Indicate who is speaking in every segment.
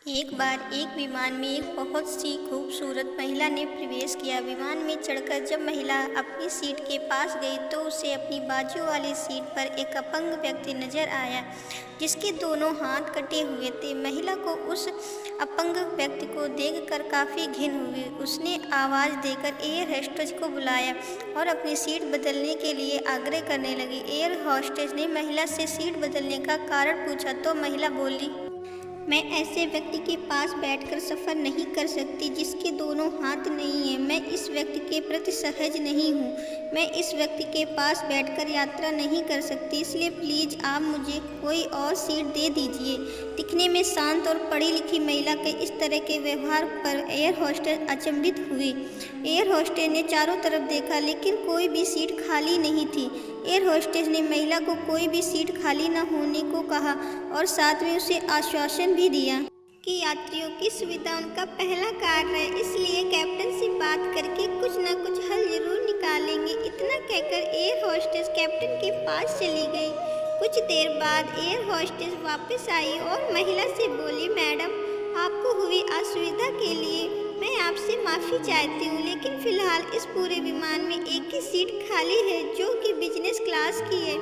Speaker 1: एक बार एक विमान में एक बहुत सी खूबसूरत महिला ने प्रवेश किया। विमान में चढ़कर जब महिला अपनी सीट के पास गई तो उसे अपनी बाजू वाली सीट पर एक अपंग व्यक्ति नजर आया जिसके दोनों हाथ कटे हुए थे। महिला को उस अपंग व्यक्ति को देखकर काफ़ी घिन हुई। उसने आवाज़ देकर एयर होस्टेस को बुलाया और अपनी सीट बदलने के लिए आग्रह करने लगी। एयर होस्टेस ने महिला से सीट बदलने का कारण पूछा तो महिला बोली, मैं ऐसे व्यक्ति के पास बैठकर सफ़र नहीं कर सकती जिसके दोनों हाथ नहीं हैं। मैं इस व्यक्ति के प्रति सहज नहीं हूँ। मैं इस व्यक्ति के पास बैठकर यात्रा नहीं कर सकती, इसलिए प्लीज़ आप मुझे कोई और सीट दे दीजिए। दिखने में शांत और पढ़ी लिखी महिला के इस तरह के व्यवहार पर एयर होस्टेस अचंभित हुई। एयर होस्टेस ने चारों तरफ देखा लेकिन कोई भी सीट खाली नहीं थी। एयर होस्टेस ने महिला को कोई भी सीट खाली न होने को कहा और साथ में उसे आश्वासन भी दिया कि यात्रियों की सुविधा उनका पहला कार्य है, इसलिए कैप्टन से बात करके कुछ न कुछ हल जरूर निकालेंगे। इतना कहकर एयर होस्टेस कैप्टन के पास चली गई। कुछ देर बाद एयर होस्टेस वापस आई और महिला से बोली, मैडम, आपको हुई असुविधा के लिए मैं आपसे माफ़ी चाहती हूँ, लेकिन फ़िलहाल इस पूरे विमान में एक ही सीट खाली है जो कि बिजनेस क्लास की है।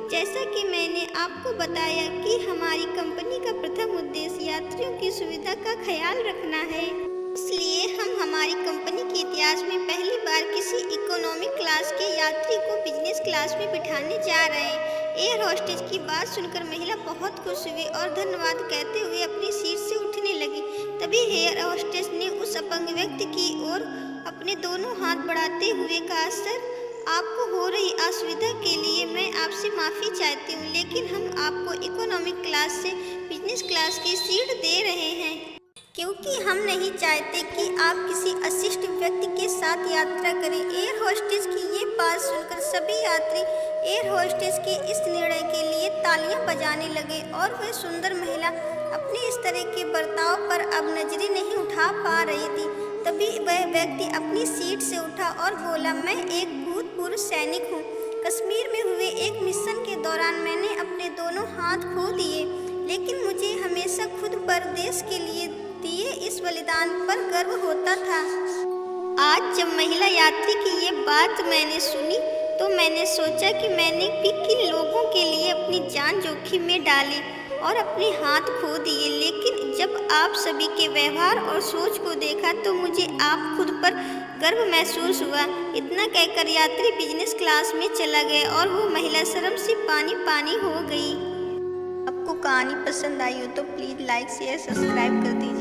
Speaker 1: जैसा कि मैंने आपको बताया कि हमारी कंपनी का प्रथम उद्देश्य यात्रियों की सुविधा का ख्याल रखना है, इसलिए हम हमारी कंपनी के इतिहास में पहली बार किसी इकोनॉमिक क्लास के यात्री को बिजनेस क्लास में बिठाने जा रहे हैं। एयर होस्टेस की बात सुनकर महिला बहुत खुश हुई और धन्यवाद कहते हुए अपनी सीट से उठने लगी। तभी एयर होस्टेस ने उस अपंग व्यक्ति की ओर अपने दोनों हाथ बढ़ाते हुए कहा, सर, आपको हो रही असुविधा के लिए मैं आपसे माफ़ी चाहती हूँ, लेकिन हम आपको इकोनॉमिक क्लास से बिजनेस क्लास की सीट दे रहे हैं क्योंकि हम नहीं चाहते कि आप किसी अशिष्ट व्यक्ति के साथ यात्रा करें। एयर होस्टेस की ये बात सुनकर सभी यात्री एयर होस्टेस के इस निर्णय के लिए तालियां बजाने लगे और वह सुंदर महिला अपने इस तरह के बर्ताव पर अब नजरें नहीं उठा पा रही थी। तभी वह व्यक्ति अपनी सीट से उठा और बोला, मैं एक भूतपूर्व सैनिक हूँ। कश्मीर में हुए एक मिशन के दौरान मैंने अपने दोनों हाथ खो दिए, लेकिन मुझे हमेशा खुद पर देश के लिए दिए इस बलिदान पर गर्व होता था। आज जब महिला यात्री की ये बात मैंने सुनी तो मैंने सोचा कि मैंने भी किन लोगों के लिए अपनी जान जोखिम में डाली और अपने हाथ खो दिए, लेकिन जब आप सभी के व्यवहार और सोच को देखा तो मुझे आप खुद पर गर्व महसूस हुआ। इतना कहकर यात्री बिजनेस क्लास में चला गया और वो महिला शर्म से पानी पानी हो गई। आपको कहानी पसंद आई हो तो प्लीज़ लाइक शेयर सब्सक्राइब कर दीजिए।